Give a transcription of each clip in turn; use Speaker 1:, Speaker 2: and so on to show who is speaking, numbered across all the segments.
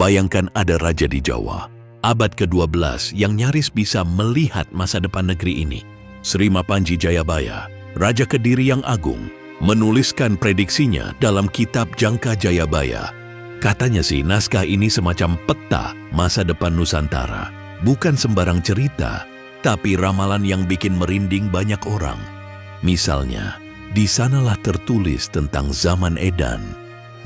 Speaker 1: Bayangkan ada raja di Jawa, abad ke-12 yang nyaris bisa melihat masa depan negeri ini. Sri Mapanji Jayabaya, Raja Kediri yang agung, menuliskan prediksinya dalam kitab Jangka Jayabaya. Katanya sih naskah ini semacam peta masa depan Nusantara. Bukan sembarang cerita, tapi ramalan yang bikin merinding banyak orang. Misalnya, di sanalah tertulis tentang zaman edan,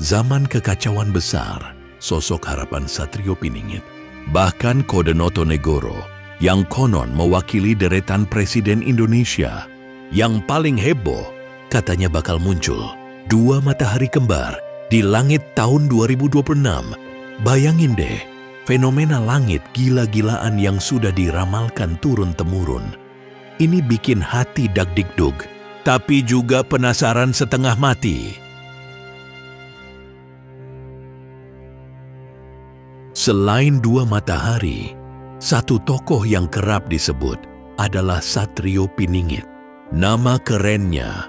Speaker 1: zaman kekacauan besar, sosok harapan Satrio Piningit. Bahkan kode Notonegoro yang konon mewakili deretan Presiden Indonesia. Yang paling heboh, katanya bakal muncul 2 matahari kembar di langit tahun 2026. Bayangin deh, fenomena langit gila-gilaan yang sudah diramalkan turun-temurun. Ini bikin hati dag-digdug, tapi juga penasaran setengah mati. Selain 2 matahari, satu tokoh yang kerap disebut adalah Satrio Piningit. Nama kerennya,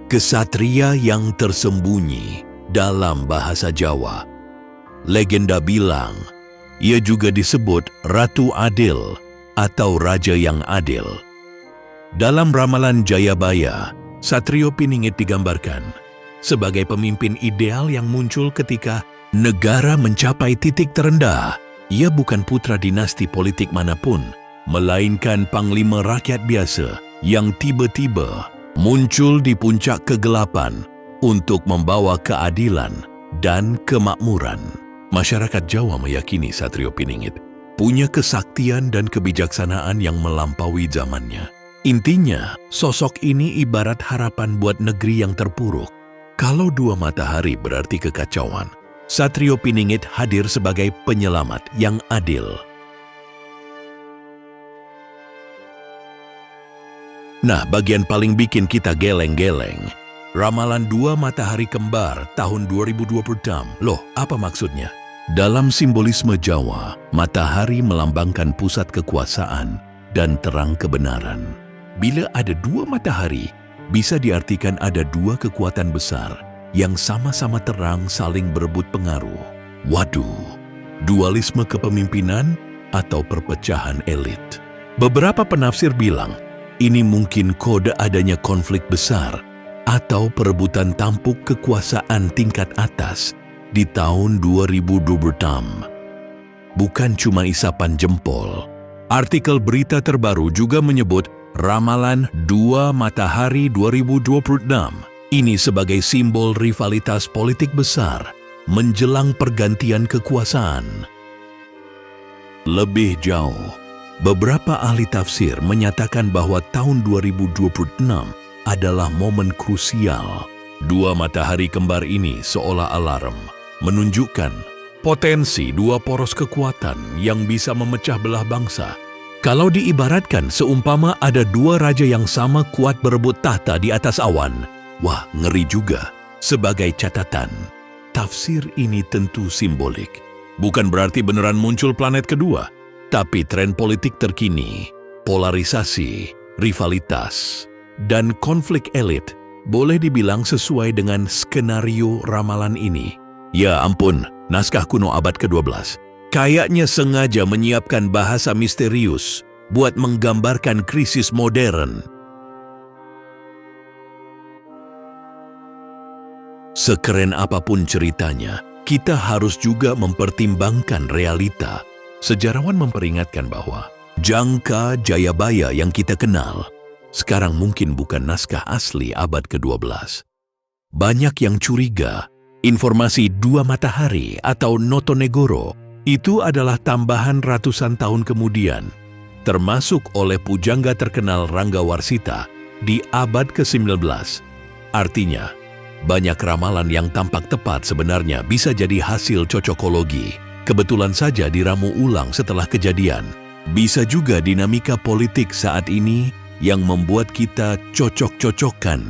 Speaker 1: kesatria yang tersembunyi dalam bahasa Jawa. Legenda bilang, ia juga disebut Ratu Adil atau Raja yang Adil. Dalam ramalan Jayabaya, Satrio Piningit digambarkan sebagai pemimpin ideal yang muncul ketika negara mencapai titik terendah. Ia bukan putra dinasti politik manapun, melainkan panglima rakyat biasa yang tiba-tiba muncul di puncak kegelapan untuk membawa keadilan dan kemakmuran. Masyarakat Jawa meyakini Satrio Piningit punya kesaktian dan kebijaksanaan yang melampaui zamannya. Intinya, sosok ini ibarat harapan buat negeri yang terpuruk. Kalau 2 matahari berarti kekacauan, Satrio Piningit hadir sebagai penyelamat yang adil. Nah, bagian paling bikin kita geleng-geleng, ramalan 2 matahari kembar tahun 2026. Loh, apa maksudnya? Dalam simbolisme Jawa, matahari melambangkan pusat kekuasaan dan terang kebenaran. Bila ada 2 matahari, bisa diartikan ada 2 kekuatan besar yang sama-sama terang saling berebut pengaruh. Waduh, dualisme kepemimpinan atau perpecahan elit. Beberapa penafsir bilang, ini mungkin kode adanya konflik besar atau perebutan tampuk kekuasaan tingkat atas di tahun 2026. Bukan cuma isapan jempol. Artikel berita terbaru juga menyebut ramalan 2 matahari 2026 ini sebagai simbol rivalitas politik besar menjelang pergantian kekuasaan. Lebih jauh, beberapa ahli tafsir menyatakan bahwa tahun 2026 adalah momen krusial. 2 matahari kembar ini seolah alarm, menunjukkan potensi 2 poros kekuatan yang bisa memecah belah bangsa. Kalau diibaratkan seumpama ada 2 raja yang sama kuat berebut tahta di atas awan, wah ngeri juga. Sebagai catatan, tafsir ini tentu simbolik. Bukan berarti beneran muncul planet kedua, tapi tren politik terkini, polarisasi, rivalitas, dan konflik elit boleh dibilang sesuai dengan skenario ramalan ini. Ya ampun, naskah kuno abad ke-12 kayaknya sengaja menyiapkan bahasa misterius buat menggambarkan krisis modern. Sekeren apapun ceritanya, kita harus juga mempertimbangkan realita. Sejarawan memperingatkan bahwa Jangka Jayabaya yang kita kenal sekarang mungkin bukan naskah asli abad ke-12. Banyak yang curiga informasi 2 matahari atau Notonegoro itu adalah tambahan ratusan tahun kemudian, termasuk oleh pujangga terkenal Rangga Warsita di abad ke-19. Artinya, banyak ramalan yang tampak tepat sebenarnya bisa jadi hasil cocokologi. Kebetulan saja diramu ulang setelah kejadian. Bisa juga dinamika politik saat ini yang membuat kita cocok-cocokkan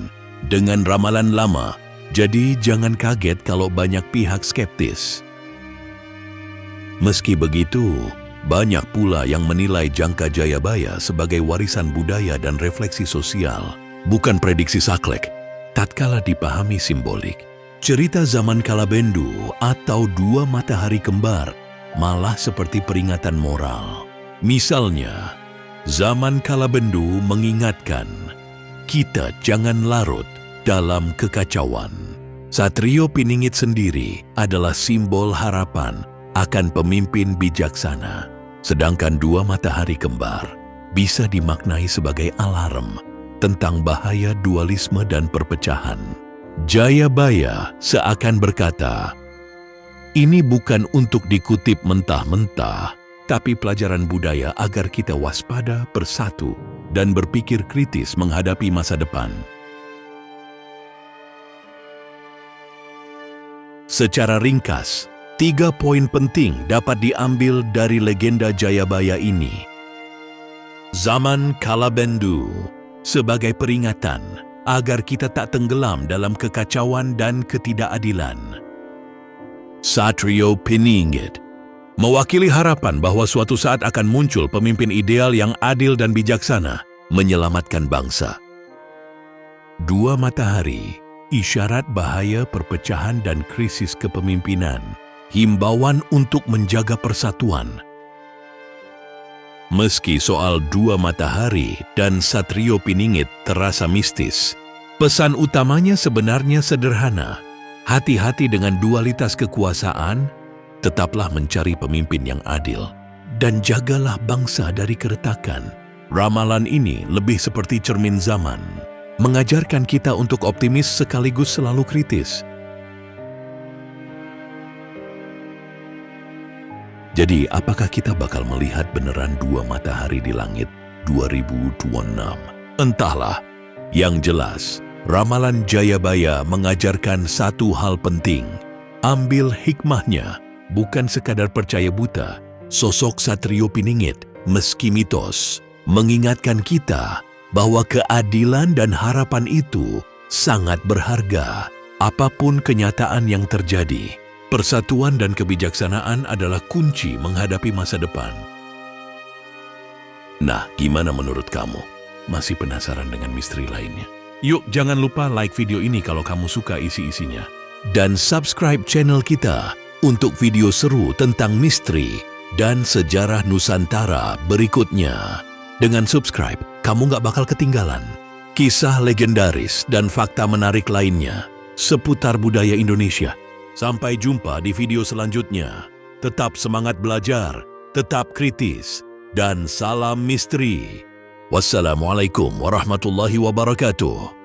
Speaker 1: dengan ramalan lama. Jadi jangan kaget kalau banyak pihak skeptis. Meski begitu, banyak pula yang menilai Jangka Jayabaya sebagai warisan budaya dan refleksi sosial, bukan prediksi saklek. Tatkala dipahami simbolik, cerita zaman Kalabendu atau 2 matahari kembar malah seperti peringatan moral. Misalnya, zaman Kalabendu mengingatkan kita jangan larut dalam kekacauan. Satrio Piningit sendiri adalah simbol harapan akan pemimpin bijaksana, sedangkan dua matahari kembar bisa dimaknai sebagai alarm tentang bahaya dualisme dan perpecahan. Jayabaya seakan berkata, ini bukan untuk dikutip mentah-mentah, tapi pelajaran budaya agar kita waspada, bersatu, dan berpikir kritis menghadapi masa depan. Secara ringkas, 3 poin penting dapat diambil dari legenda Jayabaya ini. Zaman Kalabendu sebagai peringatan agar kita tak tenggelam dalam kekacauan dan ketidakadilan. Satrio Piningit mewakili harapan bahwa suatu saat akan muncul pemimpin ideal yang adil dan bijaksana menyelamatkan bangsa. Dua matahari, isyarat bahaya perpecahan dan krisis kepemimpinan, himbauan untuk menjaga persatuan. Meski soal dua matahari dan Satrio Piningit terasa mistis, pesan utamanya sebenarnya sederhana. Hati-hati dengan dualitas kekuasaan, tetaplah mencari pemimpin yang adil, dan jagalah bangsa dari keretakan. Ramalan ini lebih seperti cermin zaman, mengajarkan kita untuk optimis sekaligus selalu kritis. Jadi, apakah kita bakal melihat beneran dua matahari di langit 2026? Entahlah. Yang jelas, ramalan Jayabaya mengajarkan satu hal penting. Ambil hikmahnya, bukan sekadar percaya buta. Sosok Satrio Piningit, meski mitos, mengingatkan kita bahwa keadilan dan harapan itu sangat berharga. Apapun kenyataan yang terjadi, persatuan dan kebijaksanaan adalah kunci menghadapi masa depan. Nah, gimana menurut kamu? Masih penasaran dengan misteri lainnya? Yuk, jangan lupa like video ini kalau kamu suka isi-isinya. Dan subscribe channel kita untuk video seru tentang misteri dan sejarah Nusantara berikutnya. Dengan subscribe, kamu nggak bakal ketinggalan kisah legendaris dan fakta menarik lainnya seputar budaya Indonesia. Sampai jumpa di video selanjutnya. Tetap semangat belajar, tetap kritis, dan salam misteri. Wassalamualaikum warahmatullahi wabarakatuh.